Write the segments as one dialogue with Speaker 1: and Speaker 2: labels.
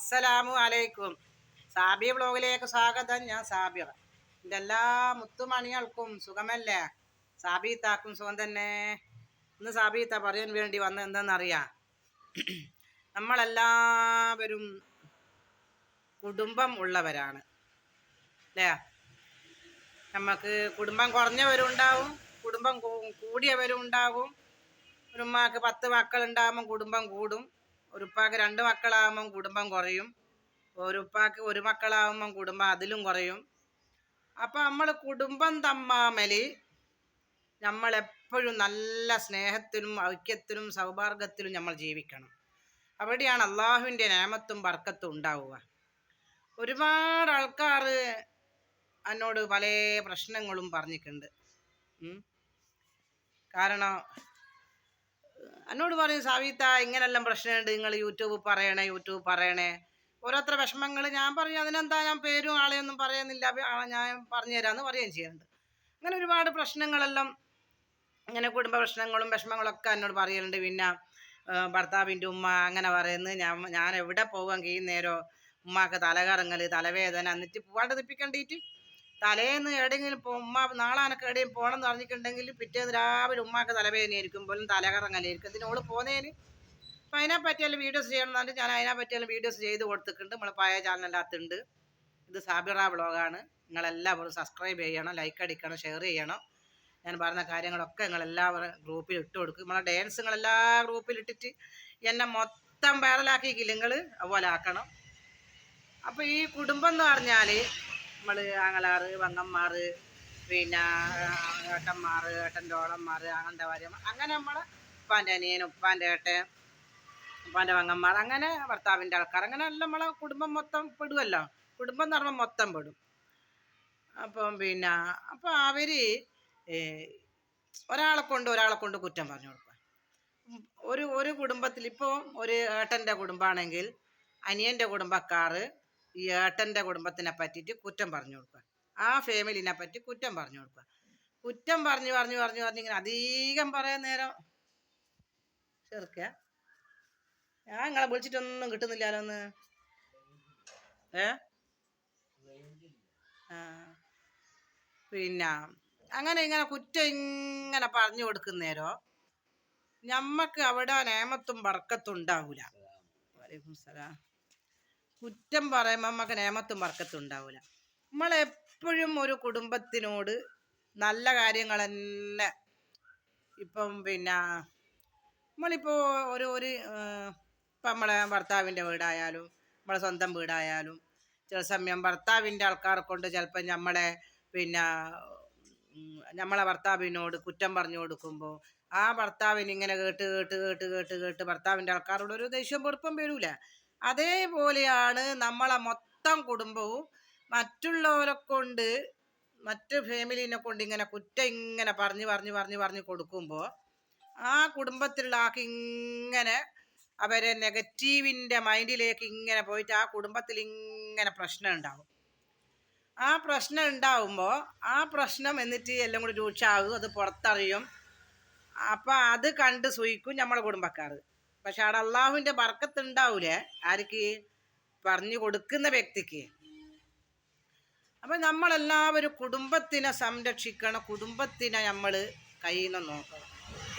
Speaker 1: അസ്സലാമു അലൈക്കും. സാബി വ്ളോഗിലേക്ക് സ്വാഗതം. ഞാൻ സാബിറ. എൻ്റെ എല്ലാ മുത്തുമണികൾക്കും സുഖമല്ലേ? സാബീത്താക്കും സുഖം തന്നെ. ഇന്ന് സാബീത്ത പറയാൻ വേണ്ടി വന്നത് എന്താണെന്നറിയാം. നമ്മളെല്ലാവരും കുടുംബം ഉള്ളവരാണ് അല്ലേ? നമുക്ക് കുടുംബം കുറഞ്ഞവരും ഉണ്ടാവും, കുടുംബം കൂടിയവരും ഉണ്ടാകും. ഒരു ഉമ്മാക്ക് 10 മക്കളുണ്ടാകുമ്പം കുടുംബം കൂടും, ഒരു ഉപ്പാക്ക് 2 മക്കളാകുമ്പം കുടുംബം കുറയും, ഒരു ഉപ്പാക്ക് 1 മക്കളാകുമ്പം കുടുംബം അതിലും കുറയും. അപ്പം നമ്മൾ കുടുംബം തമ്മിൽ നമ്മളെപ്പോഴും നല്ല സ്നേഹത്തിലും ഐക്യത്തിലും സൗഭാഗ്യത്തിലും നമ്മൾ ജീവിക്കണം. അവിടെയാണ് അള്ളാഹുവിൻ്റെ നേമത്തും ബർക്കത്തും ഉണ്ടാവുക. ഒരുപാട് ആൾക്കാർ എന്നോട് പല പ്രശ്നങ്ങളും പറഞ്ഞിട്ടുണ്ട്. കാരണം എന്നോട് പറയും, സാവിത്ത ഇങ്ങനെല്ലാം പ്രശ്നമുണ്ട്, നിങ്ങൾ യൂട്യൂബ് പറയണേ. ഓരോരുത്തര വിഷമങ്ങൾ ഞാൻ പറയും. അതിനെന്താ, ഞാൻ പേരും ആളെയൊന്നും പറയുന്നില്ല, ഞാൻ പറഞ്ഞു തരാമെന്ന് പറയുകയും ചെയ്യുന്നുണ്ട്. അങ്ങനെ ഒരുപാട് പ്രശ്നങ്ങളെല്ലാം, ഇങ്ങനെ കുടുംബ പ്രശ്നങ്ങളും വിഷമങ്ങളൊക്കെ എന്നോട് പറയലുണ്ട്. പിന്നെ ഭർത്താവിൻ്റെ ഉമ്മ അങ്ങനെ പറയുന്നത്, ഞാൻ എവിടെ പോകാൻ കഴിയുന്നേരോ ഉമ്മാക്ക് തലകറങ്ങൽ, തലവേദന, എന്നിട്ട് പോവാണ്ട് തെപ്പിക്കണ്ടിട്ട് തലേന്ന് എവിടെയെങ്കിലും ഉമ്മ നാളെ എനക്ക് എവിടെയും പോകണം എന്ന് പറഞ്ഞിട്ടുണ്ടെങ്കിൽ പിറ്റേന്ന് രാവിലെ ഉമ്മാക്ക് തലവേദനയായിരിക്കും, പോലും തലകറങ്ങലായിരിക്കും. ഇതിനോട് പോന്നേന്. അപ്പം അതിനെപ്പറ്റിയെല്ലാം വീഡിയോസ് ചെയ്യണം എന്ന് പറഞ്ഞിട്ട് ഞാൻ അതിനെപ്പറ്റിയെല്ലാം വീഡിയോസ് ചെയ്ത് കൊടുത്തിട്ടുണ്ട്. നമ്മൾ പഴയ ചാനലിനകത്തുണ്ട്. ഇത് സാബിറ വ്ളോഗാണ്. നിങ്ങളെല്ലാവരും സബ്സ്ക്രൈബ് ചെയ്യണം, ലൈക്ക് അടിക്കണം, ഷെയർ ചെയ്യണം. ഞാൻ പറഞ്ഞ കാര്യങ്ങളൊക്കെ നിങ്ങളെല്ലാവരും ഗ്രൂപ്പിൽ ഇട്ട് കൊടുക്കും. നമ്മളെ ഡാൻസ് നിങ്ങളെല്ലാ ഗ്രൂപ്പിൽ ഇട്ടിട്ട് എന്നെ മൊത്തം വൈറലാക്കിക്കില്ല, നിങ്ങൾ അതുപോലെ ആക്കണം. അപ്പോൾ ഈ കുടുംബം എന്ന് പറഞ്ഞാൽ നമ്മൾ ആങ്ങളാർ, പെങ്ങന്മാർ, പിന്നെ ഏട്ടന്മാർ, ഏട്ടൻ്റെ ഓളന്മാർ, അങ്ങനത്തെ കാര്യം, അങ്ങനെ നമ്മളെ ഉപ്പാൻ്റെ അനിയൻ, ഉപ്പാൻ്റെ ഏട്ടൻ, ഉപ്പാൻ്റെ പെങ്ങന്മാർ, അങ്ങനെ ഭർത്താവിൻ്റെ ആൾക്കാർ, അങ്ങനെ എല്ലാം നമ്മളെ കുടുംബം മൊത്തം പെടുമല്ലോ. കുടുംബം എന്ന് പറഞ്ഞാൽ മൊത്തം പെടും. അപ്പം പിന്നെ അപ്പോൾ അവർ ഒരാളെ കൊണ്ട് കുറ്റം പറഞ്ഞു കൊടുക്കുക. ഒരു കുടുംബത്തിൽ ഇപ്പോൾ ഒരു ഏട്ടൻ്റെ കുടുംബമാണെങ്കിൽ അനിയൻ്റെ കുടുംബക്കാർ ഈ ഏട്ടൻ്റെ കുടുംബത്തിനെ പറ്റിയിട്ട് കുറ്റം പറഞ്ഞു കൊടുക്കുക, ആ ഫാമിലിനെ പറ്റി കുറ്റം പറഞ്ഞു കൊടുക്കുക. കുറ്റം പറഞ്ഞു ഇങ്ങനെ അധികം പറയാൻ നേരം ചേർക്കുക. ഞാൻ നിങ്ങളെ വിളിച്ചിട്ടൊന്നും കിട്ടുന്നില്ലല്ലോ ഒന്ന്. പിന്നെ അങ്ങനെ ഇങ്ങനെ കുറ്റം ഇങ്ങനെ പറഞ്ഞു കൊടുക്കുന്നേരോ ഞമ്മക്ക് അവിടെ നേമത്തും ബർക്കത്തും ഉണ്ടാവൂല. വലൈക്കും സലാം. കുറ്റം പറയുമ്പോൾ നമുക്ക് നേമത്തും ബർക്കത്തും ഉണ്ടാവൂല. നമ്മളെപ്പോഴും ഒരു കുടുംബത്തിനോട് നല്ല കാര്യങ്ങൾ തന്നെ. ഇപ്പം പിന്നെ നമ്മളിപ്പോൾ ഇപ്പം നമ്മളെ ഭർത്താവിൻ്റെ വീടായാലും നമ്മളെ സ്വന്തം വീടായാലും ചില സമയം ഭർത്താവിൻ്റെ ആൾക്കാരെ കൊണ്ട് ചിലപ്പോൾ നമ്മളെ ഭർത്താവിനോട് കുറ്റം പറഞ്ഞു കൊടുക്കുമ്പോൾ ആ ഭർത്താവിന് ഇങ്ങനെ കേട്ട് ഭർത്താവിൻ്റെ ആൾക്കാരോട് ഒരു ദേഷ്യം വെറുപ്പം വരൂല. അതേപോലെയാണ് നമ്മളെ മൊത്തം കുടുംബവും മറ്റുള്ളവരെ കൊണ്ട്, മറ്റ് ഫാമിലിനെ കൊണ്ട് ഇങ്ങനെ കുറ്റം ഇങ്ങനെ പറഞ്ഞു കൊടുക്കുമ്പോൾ ആ കുടുംബത്തിലുള്ള ആൾക്ക് ഇങ്ങനെ അവരെ നെഗറ്റീവിൻ്റെ മൈൻഡിലേക്ക് ഇങ്ങനെ പോയിട്ട് ആ കുടുംബത്തിൽ ഇങ്ങനെ പ്രശ്നം ഉണ്ടാവും. ആ പ്രശ്നം ഉണ്ടാവുമ്പോൾ ആ പ്രശ്നം എന്നിട്ട് എല്ലാം കൂടി രൂക്ഷമാകും, അത് പുറത്തറിയും. അപ്പം അത് കണ്ട് സൂയിക്കും നമ്മളെ കുടുംബക്കാർ. പക്ഷെ അവിടെ അള്ളാഹുവിൻ്റെ ബർക്കത്ത് ഉണ്ടാവൂലേ ആർക്ക്? പറഞ്ഞു കൊടുക്കുന്ന വ്യക്തിക്ക്. അപ്പം നമ്മളെല്ലാവരും കുടുംബത്തിനെ സംരക്ഷിക്കണം, കുടുംബത്തിനെ നമ്മൾ കയ്യിൽ നിന്ന് നോക്കണം.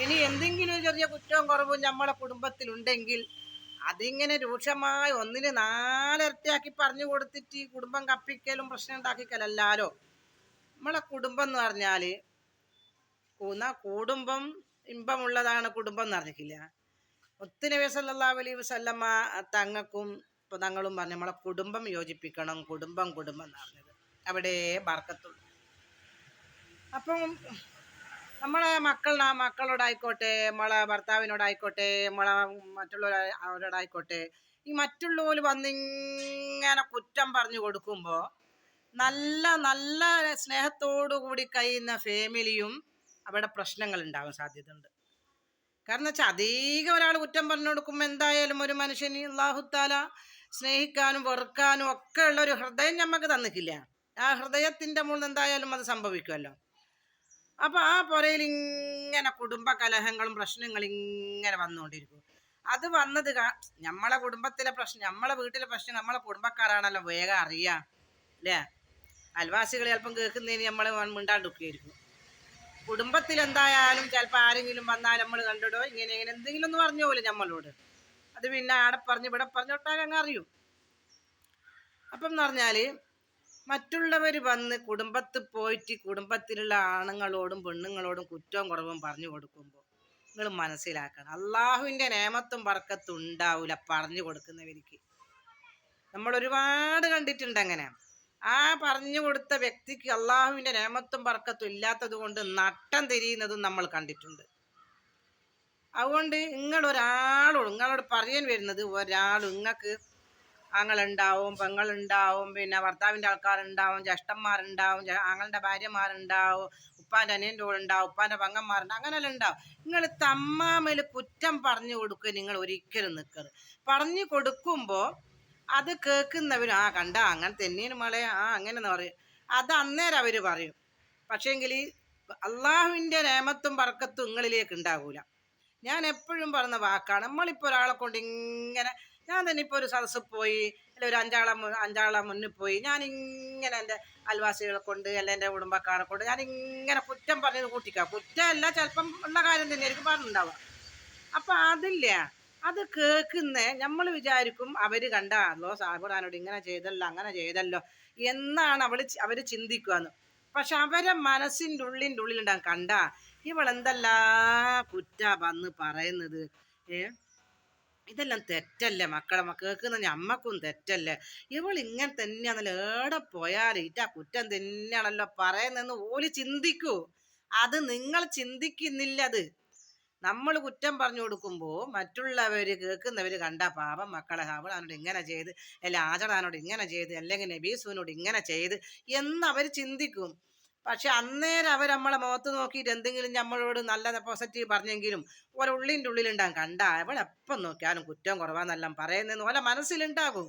Speaker 1: ഇനി എന്തെങ്കിലും ചെറിയ കുറ്റവും കുറവും നമ്മളെ കുടുംബത്തിലുണ്ടെങ്കിൽ അതിങ്ങനെ രൂക്ഷമായി 1-4 ഇരട്ടിയാക്കി പറഞ്ഞു കൊടുത്തിട്ട് ഈ കുടുംബം കപ്പിക്കലും പ്രശ്നം ഉണ്ടാക്കിക്കലല്ലാലോ. നമ്മളെ കുടുംബം എന്ന് പറഞ്ഞാൽ കുടുംബം ഇമ്പമുള്ളതാണ് കുടുംബം എന്ന് പറഞ്ഞിട്ടില്ല. നബി സല്ലല്ലാഹു അലൈഹി വസല്ലമ തങ്ങൾക്കും തങ്ങളും പറഞ്ഞു നമ്മളെ കുടുംബം യോജിപ്പിക്കണം, കുടുംബം എന്ന് പറഞ്ഞത്. അവിടെ ബർക്കത്തുള്ളൂ. അപ്പം നമ്മളെ മക്കളോടായിക്കോട്ടെ, നമ്മളെ ഭർത്താവിനോടായിക്കോട്ടെ, നമ്മളെ അവരോടായിക്കോട്ടെ, ഈ മറ്റുള്ളവർ വന്നിങ്ങനെ കുറ്റം പറഞ്ഞു കൊടുക്കുമ്പോൾ നല്ല സ്നേഹത്തോടു കൂടി കഴിയുന്ന ഫാമിലിയും അവിടെ പ്രശ്നങ്ങൾ ഉണ്ടാവാൻ സാധ്യതയുണ്ട്. കാരണം വെച്ചാൽ അധികം ഒരാൾ കുറ്റം പറഞ്ഞു കൊടുക്കുമ്പോൾ എന്തായാലും ഒരു മനുഷ്യന് അല്ലാഹു തആല സ്നേഹിക്കാനും വെറുക്കാനും ഒക്കെ ഉള്ള ഒരു ഹൃദയം നമുക്ക് തന്നിട്ടില്ല. ആ ഹൃദയത്തിൻ്റെ മുകളിൽ എന്തായാലും അത് സംഭവിക്കുമല്ലോ. അപ്പോൾ ആ പുരയിൽ ഇങ്ങനെ കുടുംബ കലഹങ്ങളും പ്രശ്നങ്ങളും ഇങ്ങനെ വന്നുകൊണ്ടിരിക്കും. അത് വന്നത് നമ്മളെ കുടുംബത്തിലെ പ്രശ്നം, നമ്മളെ വീട്ടിലെ പ്രശ്നം നമ്മളെ കുടുംബക്കാരാണല്ലോ വേഗം അറിയാം അല്ലേ. അയൽവാസികൾ ചിലപ്പം കേൾക്കുന്നതിന് നമ്മൾ മിണ്ടാണ്ടിരിക്കുമായിരിക്കും. കുടുംബത്തിൽ എന്തായാലും ചിലപ്പോൾ ആരെങ്കിലും വന്നാൽ നമ്മൾ കണ്ടിടോ ഇങ്ങനെ ഇങ്ങനെ എന്തെങ്കിലും ഒന്ന് പറഞ്ഞു പോലും നമ്മളോട്, അത് പിന്നെ ആടെ പറഞ്ഞ് ഇവിടെ പറഞ്ഞോട്ടാൽ അങ്ങ് അറിയും. അപ്പം എന്ന് പറഞ്ഞാൽ മറ്റുള്ളവർ വന്ന് കുടുംബത്തിൽ പോയിട്ട് കുടുംബത്തിലുള്ള ആണുങ്ങളോടും പെണ്ണുങ്ങളോടും കുറ്റവും കുറവും പറഞ്ഞു കൊടുക്കുമ്പോൾ നിങ്ങൾ മനസ്സിലാക്കണം, അള്ളാഹുവിൻ്റെ നേമത്തും ബർക്കത്തും ഉണ്ടാവില്ല പറഞ്ഞു കൊടുക്കുന്നവർക്ക്. നമ്മൾ ഒരുപാട് കണ്ടിട്ടുണ്ട് അങ്ങനെ. ആ പറഞ്ഞു കൊടുത്ത വ്യക്തിക്ക് അള്ളാഹുവിൻ്റെ നേമത്തും ബർക്കത്തും ഇല്ലാത്തത് കൊണ്ട് നട്ടം തിരിയുന്നതും നമ്മൾ കണ്ടിട്ടുണ്ട്. അതുകൊണ്ട് നിങ്ങളോട് പറയാൻ വരുന്നത്, നിങ്ങൾക്ക് ആങ്ങളുണ്ടാവും, പെങ്ങളുണ്ടാവും, പിന്നെ ഭർത്താവിൻ്റെ ആൾക്കാരുണ്ടാവും, ജ്യേഷ്ഠന്മാരുണ്ടാവും, ആങ്ങളുടെ ഭാര്യമാരുണ്ടാവും, ഉപ്പാൻ്റെ അനിയൻ്റെണ്ടാവും, ഉപ്പാൻ്റെ പെങ്ങന്മാരുണ്ടാവും, അങ്ങനെല്ലാം ഉണ്ടാവും. നിങ്ങൾ തമ്മാമേൽ കുറ്റം പറഞ്ഞു കൊടുക്കുക നിങ്ങൾ ഒരിക്കലും നിൽക്കരുത്. പറഞ്ഞു കൊടുക്കുമ്പോൾ അത് കേൾക്കുന്നവരും കണ്ട അങ്ങനെ തന്നെയാണ് മളെ അങ്ങനെയെന്ന് പറയും. അത് അന്നേരം അവർ പറയും. പക്ഷേങ്കിൽ അള്ളാഹുവിൻ്റെ നേമത്തും ബർക്കത്തും നിങ്ങളിലേക്ക് ഉണ്ടാകൂല. ഞാൻ എപ്പോഴും പറഞ്ഞ വാക്കാണ്, നമ്മളിപ്പോൾ ഒരാളെ കൊണ്ട് ഇങ്ങനെ, ഞാൻ തന്നെ ഇപ്പോൾ ഒരു സദസ്സിൽ പോയി, അല്ല ഒരു അഞ്ചാളെ മുന്നിൽ പോയി, ഞാനിങ്ങനെ എൻ്റെ അയൽവാസികളെ കൊണ്ട് അല്ല എൻ്റെ കുടുംബക്കാരെ കൊണ്ട് ഞാനിങ്ങനെ കുറ്റം പറഞ്ഞത് കൂട്ടിക്കാം. കുറ്റമല്ല, ചിലപ്പം ഉള്ള കാര്യം തന്നെ എനിക്ക് പറഞ്ഞിട്ടുണ്ടാവുക. അപ്പം അതില്ല, അത് കേൾക്കുന്ന നമ്മൾ വിചാരിക്കും അവർ കണ്ടോ സാബുറാനോട് ഇങ്ങനെ ചെയ്തല്ലോ അങ്ങനെ ചെയ്തല്ലോ എന്നാണ് അവർ ചിന്തിക്കുകയെന്ന്. പക്ഷെ അവരെ മനസ്സിൻ്റെ ഉള്ളിലുണ്ടാകും, കണ്ട ഇവളെന്തല്ലാ കുറ്റ വന്ന് പറയുന്നത്, ഇതെല്ലാം തെറ്റല്ലേ മക്കളെ, കേൾക്കുന്ന ഞമ്മക്കും തെറ്റല്ലേ, ഇവൾ ഇങ്ങനെ തന്നെയാണല്ലോ, ഏടെ പോയാലും ഇറ്റാ കുറ്റം തന്നെയാണല്ലോ പറയുന്നതെന്ന് ഓല് ചിന്തിക്കൂ. അത് നിങ്ങൾ ചിന്തിക്കുന്നില്ല. അത് നമ്മൾ കുറ്റം പറഞ്ഞു കൊടുക്കുമ്പോൾ മറ്റുള്ളവർ കേൾക്കുന്നവർ കണ്ട പാപം മക്കളെ അവളാനോട് ഇങ്ങനെ ചെയ്ത്, അല്ല ആചറാനോട് ഇങ്ങനെ ചെയ്ത്, അല്ലെങ്കിൽ നബീസുവിനോട് ഇങ്ങനെ ചെയ്ത് എന്നവർ ചിന്തിക്കും. പക്ഷെ അന്നേരം അവർ നമ്മളെ മുഖത്ത് നോക്കിയിട്ട് എന്തെങ്കിലും നമ്മളോട് നല്ല പോസിറ്റീവ് പറഞ്ഞെങ്കിലും ഓരോ ഉള്ളിൻ്റെ ഉള്ളിലുണ്ടാകും, കണ്ട അവളെപ്പം നോക്കിയാലും കുറ്റം കുറവാന്നെല്ലാം പറയുന്നതെന്ന് ഓരോ മനസ്സിലുണ്ടാകും.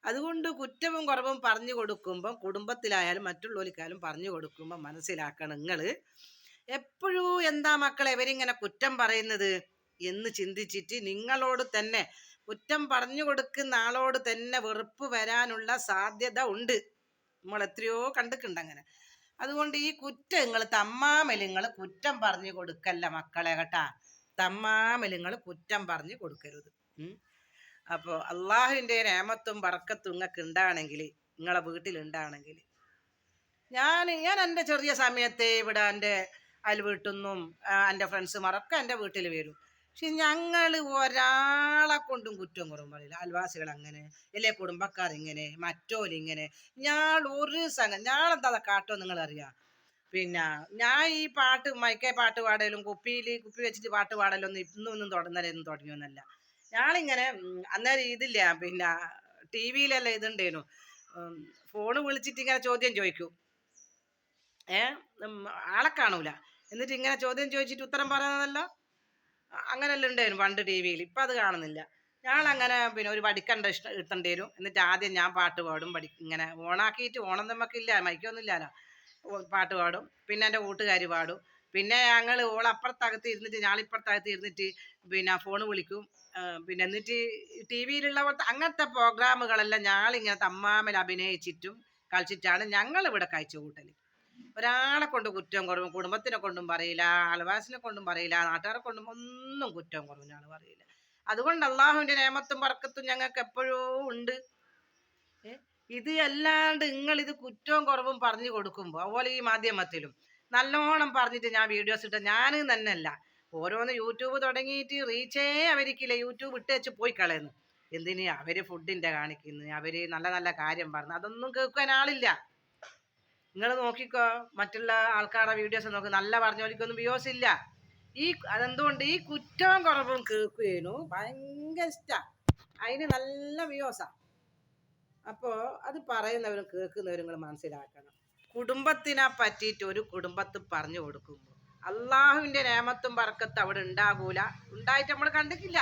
Speaker 1: അതുകൊണ്ട് കുറ്റവും കുറവും പറഞ്ഞു കൊടുക്കുമ്പം കുടുംബത്തിലായാലും മറ്റുള്ളവർക്കായാലും പറഞ്ഞു കൊടുക്കുമ്പോൾ മനസ്സിലാക്കണം, നിങ്ങൾ എപ്പോഴും എന്താ മക്കളെ ഇവരിങ്ങനെ കുറ്റം പറയുന്നത് എന്ന് ചിന്തിച്ചിട്ട് നിങ്ങളോട് തന്നെ, കുറ്റം പറഞ്ഞു കൊടുക്കുന്ന ആളോട് തന്നെ വെറുപ്പ് വരാനുള്ള സാധ്യത ഉണ്ട്. നമ്മൾ എത്രയോ കണ്ടിട്ടുണ്ട് അങ്ങനെ. അതുകൊണ്ട് ഈ കുറ്റങ്ങൾ തമ്മാമലിങ്ങൾ കുറ്റം പറഞ്ഞു കൊടുക്കല്ല മക്കളെ കേട്ടാ, തമ്മാമലിങ്ങൾ കുറ്റം പറഞ്ഞു കൊടുക്കരുത്. അപ്പോൾ അള്ളാഹുവിൻ്റെ നേമത്തും ബർക്കത്തും നിങ്ങൾക്ക് ഉണ്ടാണെങ്കിൽ, നിങ്ങളെ വീട്ടിലുണ്ടാണെങ്കിൽ, ഞാൻ എൻ്റെ ചെറിയ സമയത്തെ ഇവിടെ എൻ്റെ അയൽ വീട്ടിൽ നിന്നും എൻ്റെ ഫ്രണ്ട്സുമാരൊക്കെ എൻ്റെ വീട്ടിൽ വരും. പക്ഷെ ഞങ്ങൾ ഒരാളെ കൊണ്ടും കുറ്റം കുറവും പറയില്ല. അയൽവാസികൾ അങ്ങനെ, അല്ലേ കുടുംബക്കാരിങ്ങനെ, മറ്റോലിങ്ങനെ. ഞാളെന്താ കാട്ടോ നിങ്ങളറിയാം. പിന്നെ ഞാൻ ഈ മൈക്കേ പാട്ട് പാടലും കുപ്പി വെച്ചിട്ട് പാട്ട് പാടലൊന്നും ഇന്നൊന്നും തുടങ്ങിയൊന്നല്ല. ഞാളിങ്ങനെ അന്നേരം ഇതില്ല, പിന്നെ ടി വിയിലെല്ലാം ഇതുണ്ടേനു, ഫോണ് വിളിച്ചിട്ട് ഇങ്ങനെ ചോദ്യം ചോദിക്കൂ, ആളെ കാണൂല, എന്നിട്ട് ഇങ്ങനെ ചോദ്യം ചോദിച്ചിട്ട് ഉത്തരം പറയുന്നതല്ലോ, അങ്ങനെല്ലാം ഉണ്ടായിരുന്നു പണ്ട് ടി വിയിൽ. ഇപ്പം അത് കാണുന്നില്ല. ഞാളങ്ങനെ പിന്നെ ഒരു വടിക്കണ്ട ഇട്ടേണ്ടി വരും. എന്നിട്ട് ആദ്യം ഞാൻ പാട്ട് പാടും, ഇങ്ങനെ ഓണാക്കിയിട്ട്, ഓണം നമുക്കില്ല, മൈക്കൊന്നുമില്ലല്ലോ, പാട്ട് പാടും. പിന്നെ എൻ്റെ കൂട്ടുകാർ പാടും. പിന്നെ ഞങ്ങൾ ഓളപ്പുറത്തകത്ത് ഇരുന്നിട്ട് ഞാളിപ്പുറത്തകത്ത് ഇരുന്നിട്ട് പിന്നെ ഫോണ് വിളിക്കും. പിന്നെ എന്നിട്ട് ടി വിയിലുള്ള പോലത്തെ അങ്ങനത്തെ പ്രോഗ്രാമുകളെല്ലാം ഞാളിങ്ങനെ തമ്മാമൽ അഭിനയിച്ചിട്ടും കളിച്ചിട്ടാണ് ഞങ്ങളിവിടെ കഴിച്ചു കൂട്ടൽ. ഒരാളെ കൊണ്ട് കുറ്റം കുറവും കുടുംബത്തിനെ കൊണ്ടും പറയില്ല, അയൽവാസിനെ കൊണ്ടും പറയില്ല, നാട്ടുകാരെ കൊണ്ടും ഒന്നും കുറ്റം കുറവും ഞാൻ പറയില്ല. അതുകൊണ്ട് അള്ളാഹുവിൻ്റെ നേമത്തും ബർക്കത്തും ഞങ്ങൾക്ക് എപ്പോഴും ഉണ്ട്. ഇത് അല്ലാണ്ട് നിങ്ങളിത് കുറ്റവും കുറവും പറഞ്ഞു കൊടുക്കുമ്പോൾ, അതുപോലെ ഈ മാധ്യമത്തിലും നല്ലോണം പറഞ്ഞിട്ട് ഞാൻ വീഡിയോസ് ഇട്ട ഞാൻ തന്നെയല്ല, ഓരോന്ന് യൂട്യൂബ് തുടങ്ങിയിട്ട് റീച്ചേ അവർക്കില്ല, യൂട്യൂബ് ഇട്ട് വെച്ച് പോയി കളയുന്നു. എന്തിന് അവർ ഫുഡിൻ്റെ കാണിക്കുന്നു, അവർ നല്ല നല്ല കാര്യം പറഞ്ഞു, അതൊന്നും കേൾക്കാൻ ആളില്ല. നിങ്ങൾ നോക്കിക്കോ, മറ്റുള്ള ആൾക്കാരുടെ വീഡിയോസ് നോക്കി, നല്ല പറഞ്ഞോലിക്കൊന്നും വ്യൂസ് ഇല്ല. അതെന്തുകൊണ്ട് ഈ കുറ്റവും കുറവും കേൾക്കുകയും ഭയങ്കര ഇഷ്ടമാണ്, അതിന് നല്ല വ്യൂസാണ്. അപ്പോൾ അത് പറയുന്നവരും കേൾക്കുന്നവരും നിങ്ങൾ മനസ്സിലാക്കണം. കുടുംബത്തിനെ പറ്റിയിട്ട് ഒരു കുടുംബത്തിൽ പറഞ്ഞു കൊടുക്കുമ്പോൾ അള്ളാഹുവിൻ്റെ നേമത്തും ബർക്കത്തും അവിടെ ഉണ്ടാകൂല, ഉണ്ടായിട്ട് നമ്മൾ കണ്ടിട്ടില്ല.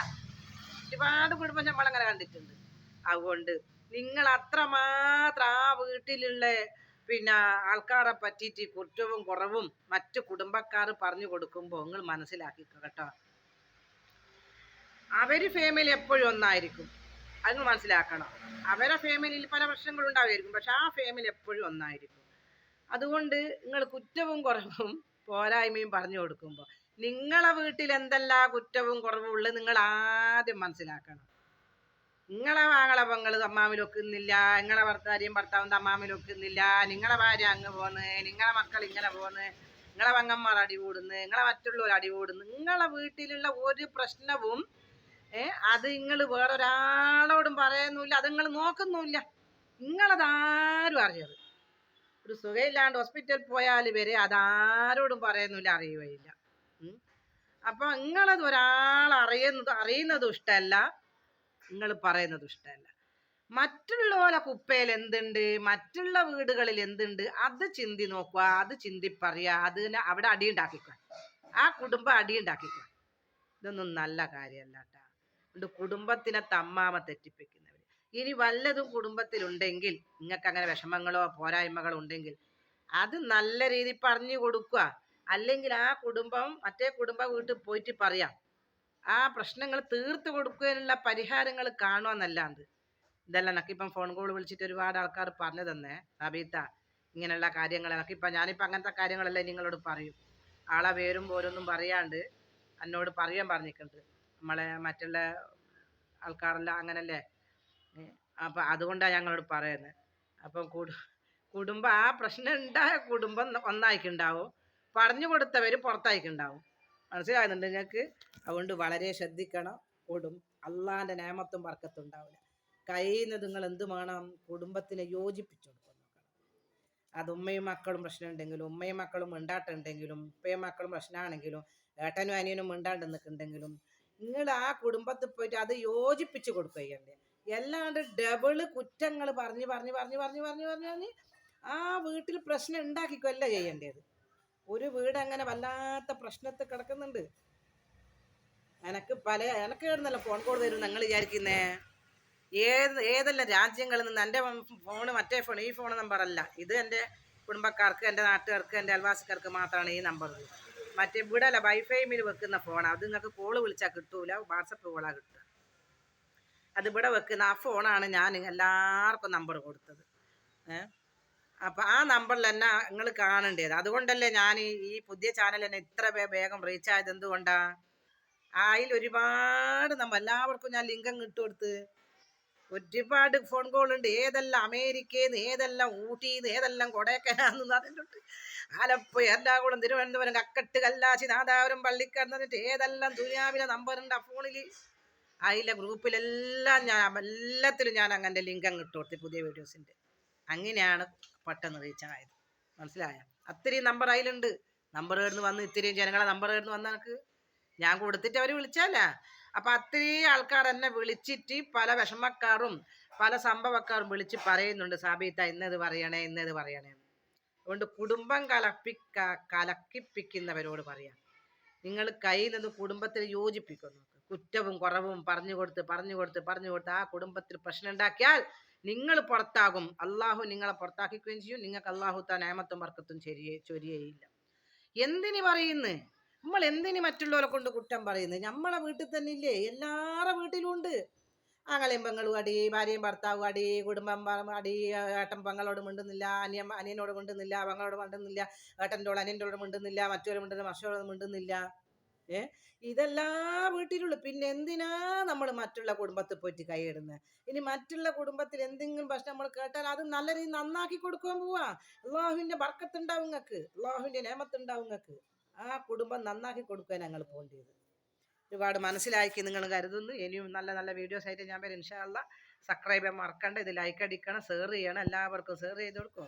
Speaker 1: ഒരുപാട് കുടുംബം നമ്മളങ്ങനെ കണ്ടിട്ടുണ്ട്. അതുകൊണ്ട് നിങ്ങൾ അത്രമാത്രം ആ വീട്ടിലുള്ള പിന്നെ ആൾക്കാരെ പറ്റിയിട്ട് കുറ്റവും കുറവും മറ്റു കുടുംബക്കാർ പറഞ്ഞു കൊടുക്കുമ്പോൾ നിങ്ങൾ മനസ്സിലാക്കിക്കോ കേട്ടോ. അവര് ഫാമിലി എപ്പോഴും ഒന്നായിരിക്കും, അത് മനസ്സിലാക്കണം. അവരെ ഫാമിലിയിൽ പല പ്രശ്നങ്ങളും ഉണ്ടാവുമായിരിക്കും, പക്ഷെ ആ ഫാമിലി എപ്പോഴും ഒന്നായിരിക്കും. അതുകൊണ്ട് നിങ്ങൾ കുറ്റവും കുറവും പോരായ്മയും പറഞ്ഞു കൊടുക്കുമ്പോൾ നിങ്ങളെ വീട്ടിൽ എന്തെല്ലാം കുറ്റവും കുറവും ഉള്ളത് നിങ്ങൾ ആദ്യം മനസ്സിലാക്കണം. നിങ്ങളെ ആങ്ങളെ പെങ്ങൾ അമ്മാമിൽ ഒക്കുന്നില്ല, നിങ്ങളെ ഭർത്താവും അമ്മാമിൽ ഒക്കുന്നില്ല, നിങ്ങളെ ഭാര്യ അങ്ങ് പോന്ന്, നിങ്ങളെ മക്കൾ ഇങ്ങനെ പോന്ന്, നിങ്ങളെ പെങ്ങന്മാർ അടികൂടുന്നു, നിങ്ങളെ മറ്റുള്ളവർ അടികൂടുന്നു, നിങ്ങളെ വീട്ടിലുള്ള ഒരു പ്രശ്നവും അത് നിങ്ങൾ വേറൊരാളോടും പറയുന്നില്ല, അത് നിങ്ങൾ നോക്കുന്നില്ല. നിങ്ങളതാരും അറിയത് ഒരു സുഖമില്ലാണ്ട് ഹോസ്പിറ്റലിൽ പോയാൽ വരെ അതാരോടും പറയുന്നില്ല, അറിയുകയില്ല. അപ്പൊ നിങ്ങളത് ഒരാൾ അറിയുന്നതും ഇഷ്ടമല്ല, നിങ്ങൾ പറയുന്നതും ഇഷ്ടമല്ല. മറ്റുള്ളവരെ കുപ്പയിൽ എന്തുണ്ട്, മറ്റുള്ള വീടുകളിൽ എന്തുണ്ട്, അത് ചിന്തി നോക്കുക, അത് ചിന്തിപ്പറിയുക, അതിന് അവിടെ അടിയുണ്ടാക്കിക്കുക, ആ കുടുംബം അടിയുണ്ടാക്കിക്കുക. ഇതൊന്നും നല്ല കാര്യമല്ല കേട്ടാ. ഇത് കുടുംബത്തിനെ തമ്മാമ തെറ്റിപ്പിക്കുന്നവർ. ഇനി വല്ലതും കുടുംബത്തിലുണ്ടെങ്കിൽ, നിങ്ങൾക്ക് അങ്ങനെ വിഷമങ്ങളോ പോരായ്മകളോ ഉണ്ടെങ്കിൽ അത് നല്ല രീതിയിൽ പറഞ്ഞു കൊടുക്കുക. അല്ലെങ്കിൽ ആ കുടുംബം മറ്റേ കുടുംബ വീട്ടിൽ പോയിട്ട് പറയാം, ആ പ്രശ്നങ്ങൾ തീർത്തു കൊടുക്കാനുള്ള പരിഹാരങ്ങൾ കാണുമെന്നല്ലാണ്ട് ഇതെല്ലാം എനിക്കിപ്പം ഫോൺ കോൾ വിളിച്ചിട്ട് ഒരുപാട് ആൾക്കാർ പറഞ്ഞു തന്നെ, സബീത്ത ഇങ്ങനെയുള്ള കാര്യങ്ങൾ എനിക്കിപ്പം ഞാനിപ്പോൾ അങ്ങനത്തെ കാര്യങ്ങളെല്ലാം നിങ്ങളോട് പറയും. ആളെ പേരും ഓരോന്നും പറയാണ്ട് എന്നോട് പറയാൻ പറഞ്ഞിട്ടുണ്ട്. നമ്മളെ മറ്റുള്ള ആൾക്കാരെല്ലാം അങ്ങനല്ലേ. അപ്പം അതുകൊണ്ടാണ് ഞങ്ങളോട് പറയുന്നത്. അപ്പം കുടുംബം ആ പ്രശ്നം ഉണ്ടായ കുടുംബം ഒന്നായിക്കുണ്ടാവും, പറഞ്ഞു കൊടുത്തവർ പുറത്തായിക്കുണ്ടാവും. മനസ്സിലാകുന്നുണ്ട് നിങ്ങൾക്ക്? അതുകൊണ്ട് വളരെ ശ്രദ്ധിക്കണം. അള്ളാന്റെ നേമത്തും ബർക്കത്തും ഉണ്ടാവില്ല. കഴിയുന്നത് നിങ്ങൾ എന്ത് വേണം, കുടുംബത്തിനെ യോജിപ്പിച്ചു കൊടുക്കാൻ നോക്കണം. അത് ഉമ്മയും മക്കളും പ്രശ്നം ഉണ്ടെങ്കിലും, ഉമ്മയും മക്കളും മിണ്ടാട്ടുണ്ടെങ്കിലും, ഉപ്പയും മക്കളും പ്രശ്നമാണെങ്കിലും, ഏട്ടനും അനിയനും മിണ്ടാണ്ട് നിൽക്കുന്നുണ്ടെങ്കിലും നിങ്ങൾ ആ കുടുംബത്തിൽ പോയിട്ട് അത് യോജിപ്പിച്ച് കൊടുക്കുകയല്ലേ. അല്ലാണ്ട് ഡബിള് കുറ്റങ്ങൾ പറഞ്ഞ് ആ വീട്ടിൽ പ്രശ്നം ഉണ്ടാക്കിക്കൊല്ല ചെയ്യേണ്ടത്. ഒരു വീട് അങ്ങനെ വല്ലാത്ത പ്രശ്നത്തിൽ കിടക്കുന്നുണ്ട്. എനക്ക് കേടുന്നല്ല ഫോൺ കോൾ വരും. നിങ്ങൾ വിചാരിക്കുന്നേ ഏതെല്ലാം രാജ്യങ്ങളിൽ നിന്ന് എൻ്റെ ഫോണ് മറ്റേ ഫോൺ, ഈ ഫോൺ നമ്പറല്ല ഇത്. എൻ്റെ കുടുംബക്കാർക്ക്, എൻ്റെ നാട്ടുകാർക്ക്, എൻ്റെ അയൽവാസിക്കാർക്ക് മാത്രമാണ് ഈ നമ്പർ. മറ്റേ ഇവിടെ അല്ല, വൈഫൈമിൽ വെക്കുന്ന ഫോൺ. അത് നിങ്ങൾക്ക് കോള് വിളിച്ചാൽ കിട്ടൂല, വാട്സപ്പ് കോളാണ് കിട്ടുക. അത് ഇവിടെ വെക്കുന്ന ആ ഫോണാണ് ഞാൻ എല്ലാവർക്കും നമ്പർ കൊടുത്തത്. അപ്പം ആ നമ്പറിൽ തന്നെ നിങ്ങൾ കാണേണ്ടത്. അതുകൊണ്ടല്ലേ ഞാൻ ഈ പുതിയ ചാനൽ തന്നെ ഇത്ര വേഗം റീച്ച് ആയത്. എന്തുകൊണ്ടാ? അതിൽ ഒരുപാട് എല്ലാവർക്കും ഞാൻ ലിങ്ക് അങ്ങ് ഇട്ട് കൊടുത്ത്. ഒരുപാട് ഫോൺ കോൾ ഉണ്ട്. ഏതെല്ലാം അമേരിക്കയിൽ നിന്ന്, ഏതെല്ലാം ഊട്ടിയിൽ നിന്ന്, ഏതെല്ലാം കൊടൈക്കനാലിൽ നിന്ന്, അതിൻ്റെ ആലപ്പുഴ, എറണാകുളം, തിരുവനന്തപുരം, കക്കട്ട്, കല്ലാച്ചി, നാദാപുരം, പള്ളിക്കർ എന്നിട്ട് ഏതെല്ലാം ദുനിയാവിലെ നമ്പറുണ്ട് ആ ഫോണിൽ. അതിലെ ഗ്രൂപ്പിലെല്ലാം എല്ലാത്തിലും ഞാൻ അങ്ങനെ ലിങ്ക് അങ്ങ് ഇട്ട് കൊടുത്ത് പുതിയ വീഡിയോസിൻ്റെ. അങ്ങനെയാണ് പെട്ടെന്ന് റീച്ച് ആയത്. മനസ്സിലായ? അത്രയും നമ്പർ അതിലുണ്ട്. നമ്പർ കേടുന്ന് വന്ന് ഇത്രയും ജനങ്ങളെ നമ്പർ കേടുന്ന് വന്ന എനിക്ക് ഞാൻ കൊടുത്തിട്ട് അവർ വിളിച്ചല്ല. അപ്പം അത്രയും ആൾക്കാർ എന്നെ വിളിച്ചിട്ട് പല വിഷമക്കാരും പല സംഭവക്കാരും വിളിച്ച് പറയുന്നുണ്ട്, സാബീത്ത ഇന്നത് പറയണേ, ഇന്നത് പറയണേ. അതുകൊണ്ട് കുടുംബം കലക്കിപ്പിക്കുന്നവരോട് പറയാം, നിങ്ങൾ കയ്യിൽ നിന്ന് കുടുംബത്തിൽ യോജിപ്പിക്കുന്നു. കുറ്റവും കുറവും പറഞ്ഞു കൊടുത്ത് ആ കുടുംബത്തിൽ പ്രശ്നം ഉണ്ടാക്കിയാൽ നിങ്ങൾ പുറത്താകും. അള്ളാഹു നിങ്ങളെ പുറത്താക്കിക്കുകയും ചെയ്യും. നിങ്ങൾക്ക് അള്ളാഹു താൻ നേമത്തും ബർക്കത്തും ചൊരിയയില്ല. എന്തിന് പറയുന്നു നമ്മൾ? എന്തിന് മറ്റുള്ളവരെ കൊണ്ട് കുറ്റം പറയുന്നത്? നമ്മളെ വീട്ടിൽ തന്നെ ഇല്ലേ, എല്ലാവരുടെ വീട്ടിലും ഉണ്ട്. ആങ്ങളെയും പെങ്ങളും അടി, ഭാര്യയും ഭർത്താവും അടി, കുടുംബം അടി, ഏട്ടൻ പെങ്ങളോട് മിണ്ടുന്നില്ല, അനിയനോട് മിണ്ടുന്നില്ല, പെങ്ങളോട് മിണ്ടുന്നില്ല, ഏട്ടൻ്റെ അനിയൻ്റെ മിണ്ടുന്നില്ല, മറ്റൊരു മിണ്ടുന്നില്ല, മറ്റൊരു മിണ്ടുന്നില്ല. ഇതെല്ലാ വീട്ടിലുള്ളു. പിന്നെ എന്തിനാ നമ്മൾ മറ്റുള്ള കുടുംബത്തിൽ പോയിട്ട് കൈയിടുന്നത്? ഇനി മറ്റുള്ള കുടുംബത്തിൽ എന്തെങ്കിലും പ്രശ്നം നമ്മൾ കേട്ടാൽ അത് നല്ല രീതിയിൽ നന്നാക്കി കൊടുക്കാൻ പോവാ. അള്ളാഹുവിൻ്റെ ബർക്കത്തുണ്ടാവും നിങ്ങൾക്ക്, അള്ളാഹുവിൻ്റെ നേമത്തുണ്ടാവും നിങ്ങൾക്ക്. ആ കുടുംബം നന്നാക്കി കൊടുക്കാൻ ഞങ്ങൾ പോകേണ്ടത്. ഒരുപാട് മനസ്സിലാക്കി നിങ്ങൾ കരുതുന്നു. ഇനിയും നല്ല നല്ല വീഡിയോസ് ആയിട്ട് ഞാൻ വരും ഇൻഷാ അല്ലാഹ്. സബ്സ്ക്രൈബ് ചെയ്യാൻ മറക്കണ്ട. ഇത് ലൈക്ക് അടിക്കണം, ഷെയർ ചെയ്യണം, എല്ലാവർക്കും ഷെയർ ചെയ്ത് കൊടുക്കും.